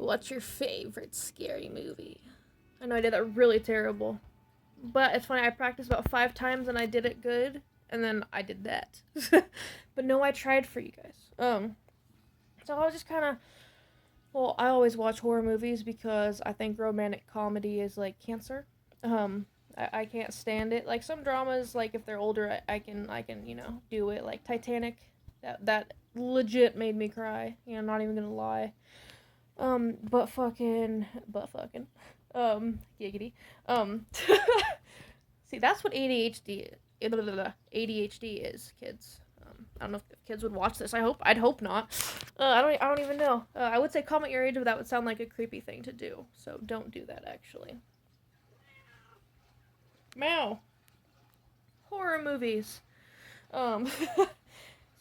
What's your favorite scary movie? I know I did that really terrible. But it's funny, I practiced about 5 times and I did it good, and then I did that. But no, I tried for you guys. So I was just kind of, well, I always watch horror movies because I think romantic comedy is like cancer. I can't stand it. Like some dramas, like if they're older, I can do it. Like Titanic, that legit made me cry. Not even gonna lie. But fucking, giggity. Um, see, that's what ADHD is, kids. I don't know if kids would watch this. I'd hope not. I don't even know. I would say comment your age, but that would sound like a creepy thing to do. So don't do that, actually. Meow. Horror movies. So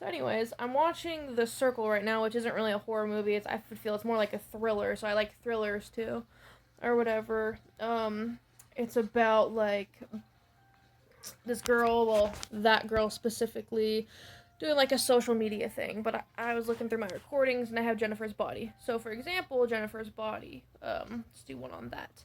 anyways, I'm watching The Circle right now, which isn't really a horror movie. I feel it's more like a thriller, so I like thrillers too, or whatever. It's about like this girl, well, that girl specifically, doing like a social media thing. But I was looking through my recordings and I have Jennifer's Body. So for example, Jennifer's Body. Let's do one on that.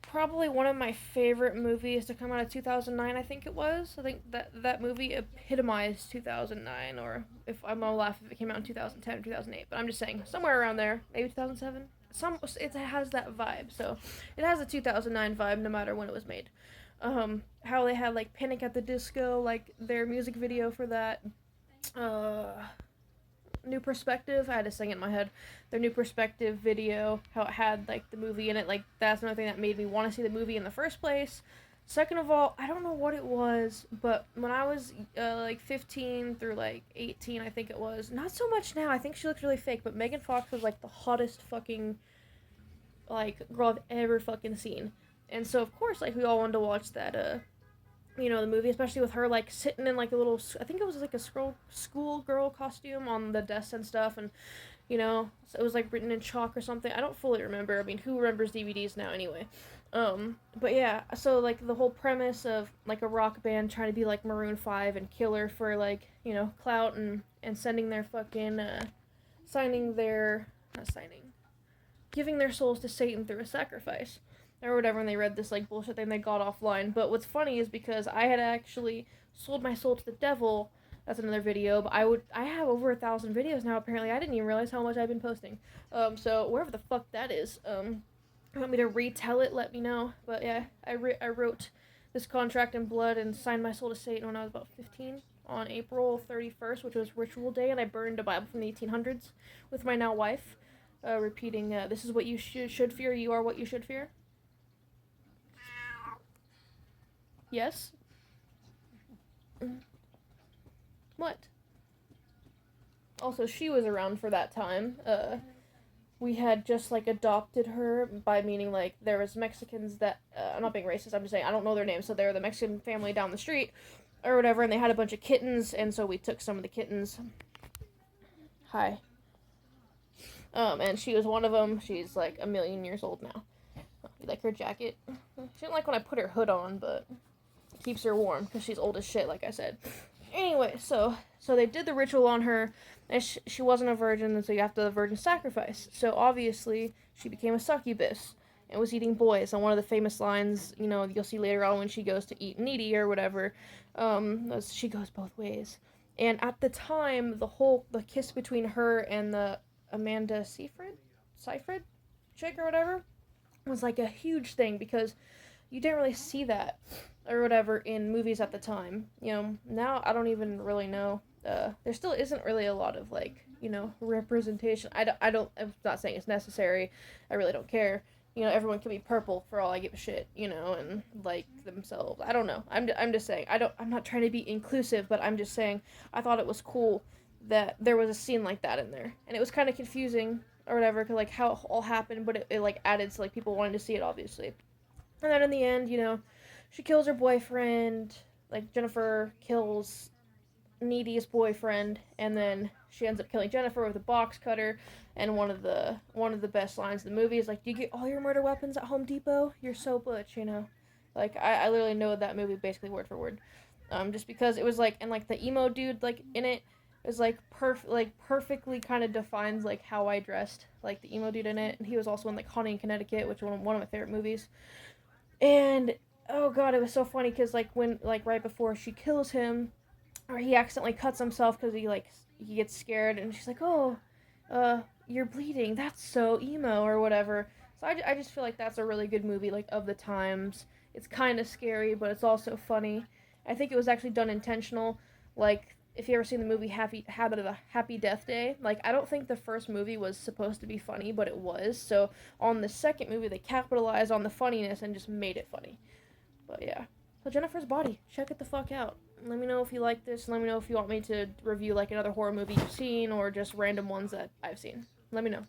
Probably one of my favorite movies to come out of 2009, I think it was. I think that movie epitomized 2009, or if I'm gonna laugh if it came out in 2010 or 2008, but I'm just saying, somewhere around there, maybe 2007. It has that vibe, so it has a 2009 vibe no matter when it was made. How they had, like, Panic at the Disco, like, their music video for that, uh, New Perspective. I had to sing it in my head. Their New Perspective video, how it had like the movie in it. Like that's another thing that made me want to see the movie in the first place. Second of all, I don't know what it was, but when I was like 15 through like 18, I think it was. Not so much now. I think she looks really fake, but Megan Fox was like the hottest fucking like girl I've ever fucking seen. And so of course, like we all wanted to watch that the movie, especially with her like sitting in like a little, I think it was like a school girl costume on the desk and stuff, and so it was like written in chalk or something. I don't fully remember. I mean, who remembers DVDs now anyway? But yeah, so like the whole premise of like a rock band trying to be like Maroon 5 and kill her for like clout and sending their fucking signing their not signing giving their souls to Satan through a sacrifice or whatever, and they read this like bullshit thing, they got offline. But what's funny is because I had actually sold my soul to the devil. That's another video, but I have over 1,000 videos now. Apparently, I didn't even realize how much I've been posting. So wherever the fuck that is, want me to retell it? Let me know. But yeah, I wrote this contract in blood and signed my soul to Satan when I was about 15 on April 31st, which was Ritual Day, and I burned a Bible from the 1800s with my now wife, repeating, "This is what you should fear. You are what you should fear." Yes. What? Also, she was around for that time. We had just like adopted her, by meaning like there was Mexicans that I'm not being racist. I'm just saying I don't know their names. So they're the Mexican family down the street, or whatever, and they had a bunch of kittens, and so we took some of the kittens. Hi. And she was one of them. She's like 1,000,000 years old now. You like her jacket? She didn't like when I put her hood on, but it keeps her warm because she's old as shit, like I said. Anyway, so they did the ritual on her, and she wasn't a virgin, and so you have to do the virgin sacrifice. So obviously, she became a succubus and was eating boys. And one of the famous lines, you'll see later on when she goes to eat needy or whatever, she goes both ways. And at the time, the kiss between her and the Amanda Seyfried chick or whatever, was like a huge thing because you didn't really see that or whatever in movies at the time. Now I don't even really know. There still isn't really a lot of like, representation. I'm not saying it's necessary. I really don't care. Everyone can be purple for all I give a shit, and like themselves. I don't know. I'm just saying. I'm not trying to be inclusive, but I'm just saying I thought it was cool that there was a scene like that in there. And it was kind of confusing or whatever, cause like how it all happened, but it like added to like people wanting to see it, obviously. And then in the end, she kills her boyfriend. Like Jennifer kills Needy's boyfriend, and then she ends up killing Jennifer with a box cutter. And one of the best lines in the movie is like, "Do you get all your murder weapons at Home Depot? You're so butch, Like I literally know that movie basically word for word. Just because it was like, and like the emo dude like in it, is perfectly kind of defines like how I dressed, like the emo dude in it, and he was also in like Haunting in Connecticut, which is one of my favorite movies. And oh god, it was so funny because like when like right before she kills him, or he accidentally cuts himself because he gets scared, and she's like, oh, you're bleeding. That's so emo or whatever. So I just feel like that's a really good movie, like of the times. It's kind of scary, but it's also funny. I think it was actually done intentional. Like if you ever seen the movie Happy Habit of a Happy Death Day, like I don't think the first movie was supposed to be funny, but it was. So on the second movie, they capitalized on the funniness and just made it funny. But yeah. So Jennifer's Body, check it the fuck out. Let me know if you like this. Let me know if you want me to review like another horror movie you've seen or just random ones that I've seen. Let me know.